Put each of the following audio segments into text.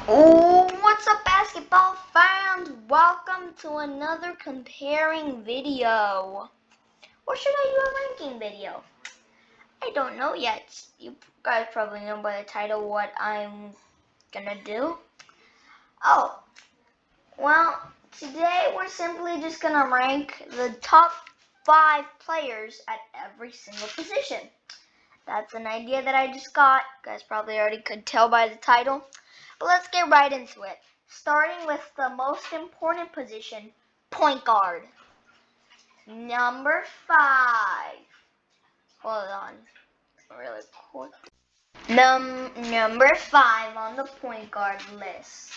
Oh, what's up, basketball fans? Welcome to another comparing video. Or should I do a ranking video? I don't know yet. You guys probably know by the title what I'm gonna do. Oh, well, today we're simply just gonna rank the top 5 players at every single position. That's an idea that I just got. You guys probably already could tell by the title. But let's get right into it. Starting with the most important position, point guard. Number 5. Hold on, really quick. Number 5 on the point guard list.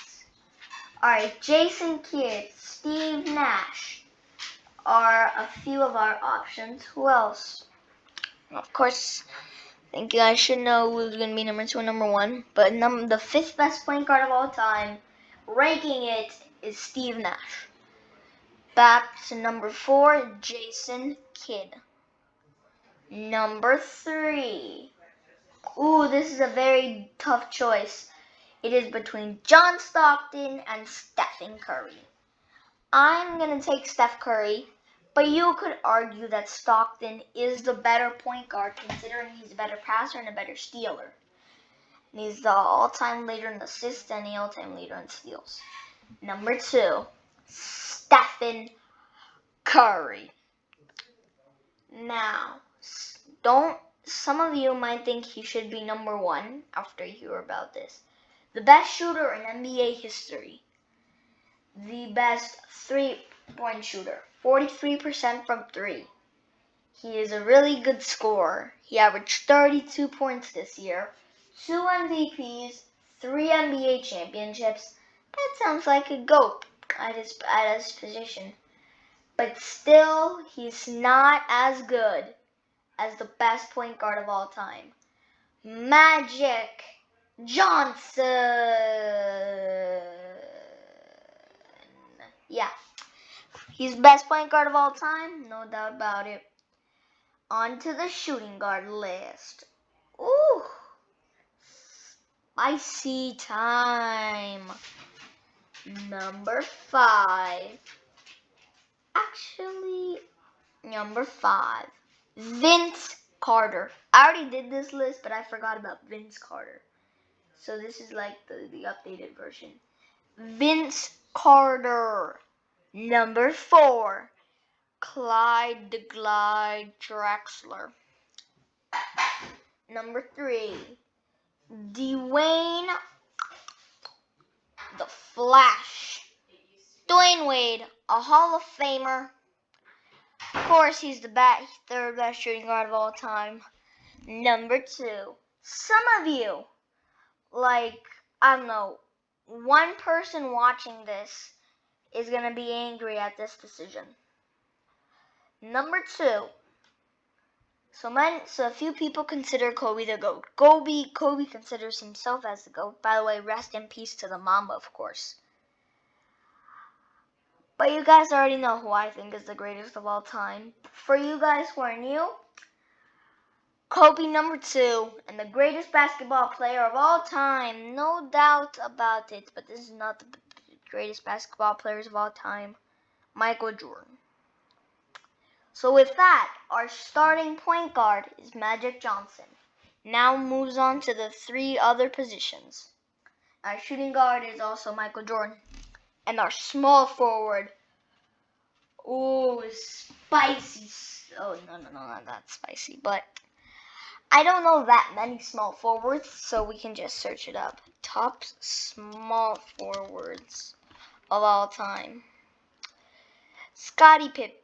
Alright, Jason Kidd, Steve Nash are a few of our options. Who else? Of course, I think you guys should know who's going to be number 2 and number 1. But the 5th best point guard of all time, ranking it, is Steve Nash. Back to number 4, Jason Kidd. Number 3. Ooh, this is a very tough choice. It is between John Stockton and Stefan Curry. I'm going to take Steph Curry, but you could argue that Stockton is the better point guard considering he's a better passer and a better stealer. And he's the all-time leader in assists and the all-time leader in steals. Number 2, Stephen Curry. Now, some of you might think he should be number 1 after you hear about this. The best shooter in NBA history. The best three-point shooter. 43% from 3. He is a really good scorer. He averaged 32 points this year, 2 MVPs, 3 NBA championships. That sounds like a GOAT at his position. But still, he's not as good as the best point guard of all time, Magic Johnson. Yeah, he's best point guard of all time, no doubt about it. On to the shooting guard list. Ooh, spicy time. Number 5. Actually, number 5, Vince Carter. I already did this list, but I forgot about Vince Carter. So this is like the updated version. Vince Carter. Number 4, Clyde the Glide Drexler. Number 3, Dwayne the Flash. Dwayne Wade, a Hall of Famer. Of course, he's the third best shooting guard of all time. Number 2, some of you, like, I don't know, one person watching this is going to be angry at this decision. Number 2, so a few people consider Kobe the GOAT. Kobe considers himself as the GOAT. By the way, rest in peace to the Mamba, of course. But you guys already know who I think is the greatest of all time. For you guys who are new, Kobe number 2, and the greatest basketball player of all time, no doubt about it, but this is not the greatest basketball players of all time, Michael Jordan. So with that, our starting point guard is Magic Johnson. Now moves on to the 3 other positions. Our shooting guard is also Michael Jordan. And our small forward, ooh, spicy. Oh, no, not that spicy, but I don't know that many small forwards, so we can just search it up. Top small forwards of all time. Scotty Pippen.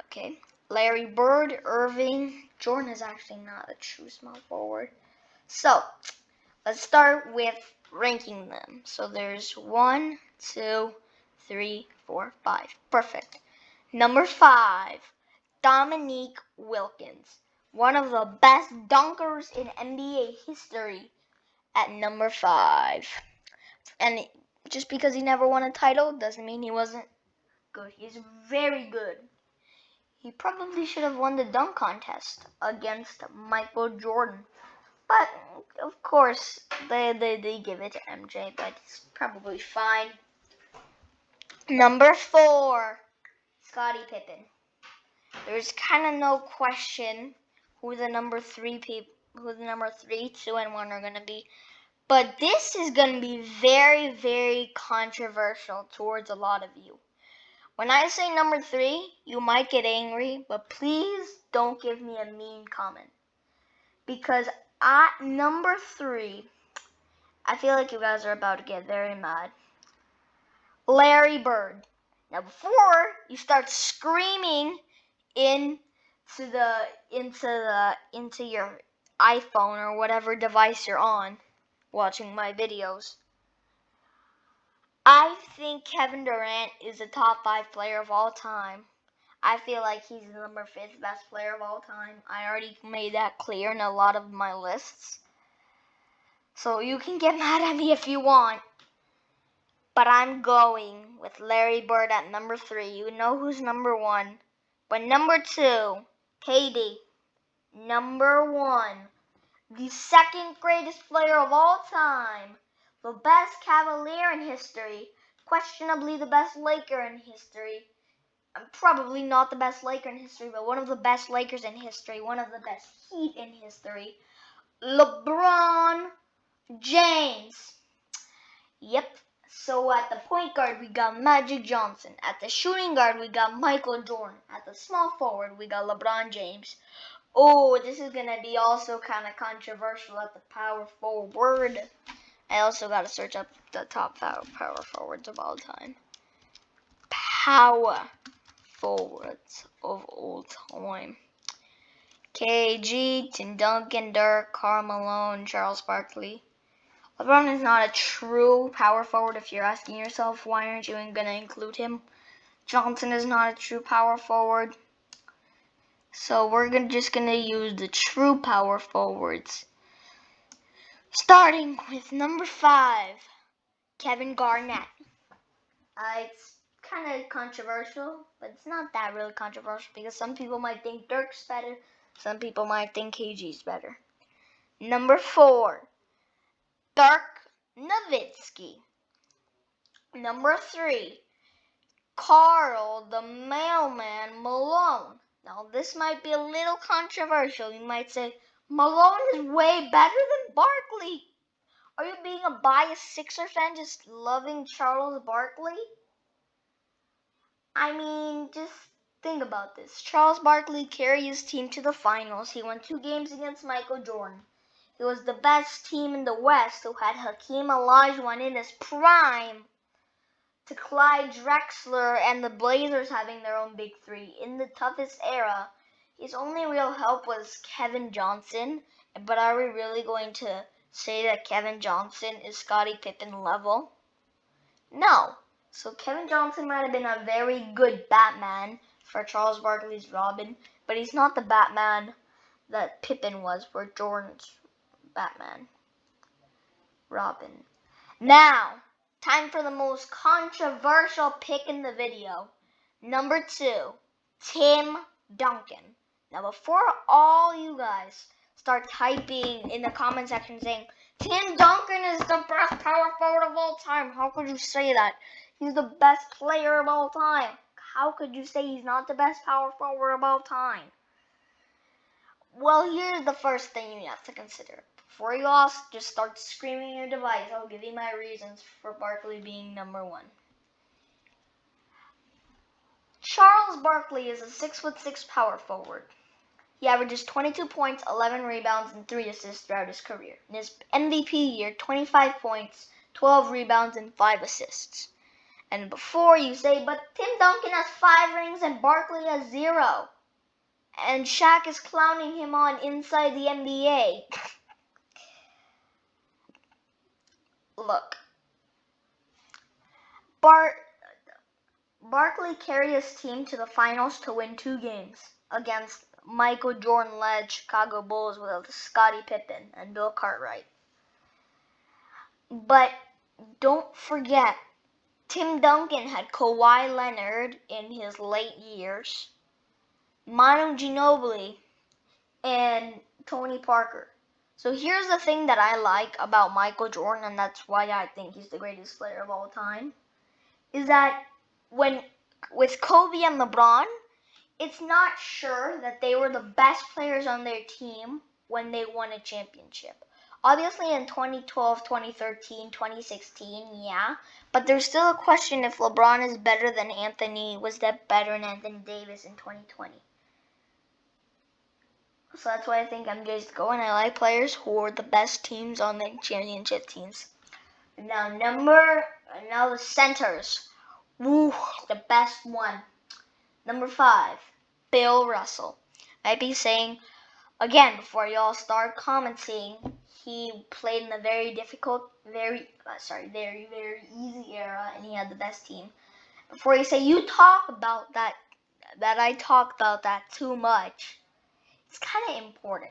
Okay. Larry Bird, Irving. Jordan is actually not a true small forward. So, let's start with ranking them. So there's 1, 2, 3, 4, 5. Perfect. Number 5, Dominique Wilkins. One of the best dunkers in NBA history at number 5. And just because he never won a title doesn't mean he wasn't good. He's very good. He probably should have won the dunk contest against Michael Jordan. But, of course, they give it to MJ, but it's probably fine. Number 4, Scotty Pippen. There's kind of no question who the number 3, 2, and 1 are going to be. But this is going to be very, very controversial towards a lot of you. When I say number 3, you might get angry, but please don't give me a mean comment. Because at number 3, I feel like you guys are about to get very mad. Larry Bird. Now before you start screaming into your iPhone or whatever device you're on watching my videos, I think Kevin Durant is a top 5 player of all time. I feel like he's the number 5th best player of all time. I already made that clear in a lot of my lists. So you can get mad at me if you want. But I'm going with Larry Bird at number 3. You know who's number 1. But number 2, KD. Number 1, the 2nd greatest player of all time. The best Cavalier in history. Questionably the best Laker in history. Probably not the best Laker in history, but one of the best Lakers in history. One of the best Heat in history. Lebron James. Yep. So at the point guard, we got Magic Johnson. At the shooting guard, we got Michael Jordan. At the small forward, we got LeBron James. Oh, this is going to be also kind of controversial at the power forward. I also got to search up the top power forwards of all time. Power forwards of all time. KG, Tim Duncan, Dirk, Karl Malone, Charles Barkley. LeBron is not a true power forward if you're asking yourself why aren't you going to include him. Johnson is not a true power forward. So we're just going to use the true power forwards. Starting with number 5, Kevin Garnett. It's kind of controversial, but it's not that really controversial because some people might think Dirk's better. Some people might think KG's better. Number 4, Dirk Nowitzki. Number 3, Carl the Mailman Malone. Now this might be a little controversial. You might say, Malone is way better than Barkley. Are you being a biased Sixer fan just loving Charles Barkley? I mean, just think about this. Charles Barkley carried his team to the finals. He won 2 games against Michael Jordan. He was the best team in the West who had Hakeem Olajuwon in his prime to Clyde Drexler and the Blazers having their own big 3 in the toughest era. His only real help was Kevin Johnson. But are we really going to say that Kevin Johnson is Scottie Pippen level? No. So Kevin Johnson might have been a very good Batman for Charles Barkley's Robin, but he's not the Batman that Pippen was for Jordan's Batman. Robin. Now, time for the most controversial pick in the video. Number 2, Tim Duncan. Now, before all you guys start typing in the comment section saying, Tim Duncan is the best power forward of all time. How could you say that? He's the best player of all time. How could you say he's not the best power forward of all time? Well, here's the first thing you have to consider. Before you all just start screaming your device, I'll give you my reasons for Barkley being number 1. Charles Barkley is a 6'6" power forward. He averages 22 points, 11 rebounds, and 3 assists throughout his career. In his MVP year, 25 points, 12 rebounds, and 5 assists. And before you say, but Tim Duncan has 5 rings and Barkley has 0. And Shaq is clowning him on inside the NBA. Look. Barkley carried his team to the finals to win 2 games against Michael Jordan-led Chicago Bulls with Scottie Pippen and Bill Cartwright. But don't forget, Tim Duncan had Kawhi Leonard in his late years, Manu Ginobili, and Tony Parker. So here's the thing that I like about Michael Jordan, and that's why I think he's the greatest player of all time, is that with Kobe and LeBron, it's not sure that they were the best players on their team when they won a championship. Obviously in 2012, 2013, 2016, yeah, but there's still a question if LeBron is better than was that better than Anthony Davis in 2020. So that's why I think MJ's the GOAT, and I like players who are the best teams on the championship teams. Now the centers. Woo, the best one. Number 5, Bill Russell. I'd be saying, again, before y'all start commenting, he played in a very difficult, very easy era, and he had the best team. Before you say you talk about that I talk about that too much, it's kind of important.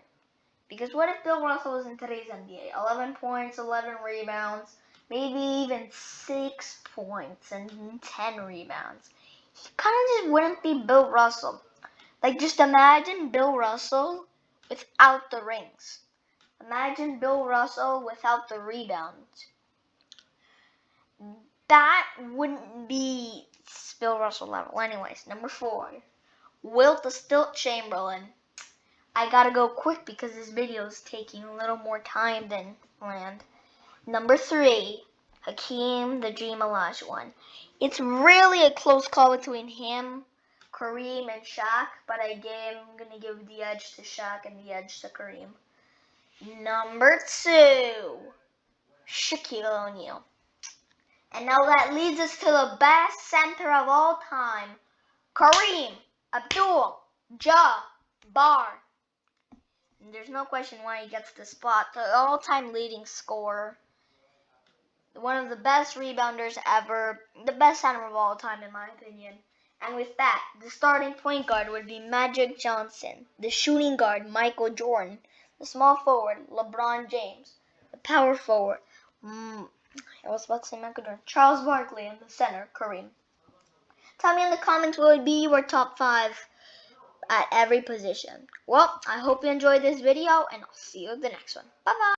Because what if Bill Russell was in today's NBA? 11 points, 11 rebounds, maybe even 6 points and 10 rebounds. He kind of just wouldn't be Bill Russell. Like, just imagine Bill Russell without the rings. Imagine Bill Russell without the rebounds. That wouldn't be Bill Russell level. Anyways, number 4, Wilt the Stilt Chamberlain. I gotta go quick because this video is taking a little more time than planned. Number 3, Hakeem the Dream Olajuwon. It's really a close call between him, Kareem, and Shaq, but I'm gonna give the edge to Shaq and the edge to Kareem. Number 2, Shaquille O'Neal. And now that leads us to the best center of all time, Kareem Abdul-Jabbar. There's no question why he gets the spot. The all-time leading scorer. One of the best rebounders ever. The best center of all time, in my opinion. And with that, the starting point guard would be Magic Johnson. The shooting guard, Michael Jordan. The small forward, LeBron James. The power forward, I was about to say Michael Jordan. Charles Barkley. And the center, Kareem. Tell me in the comments what would be your top 5 at every position. Well, I hope you enjoyed this video, and I'll see you in the next one. Bye-bye.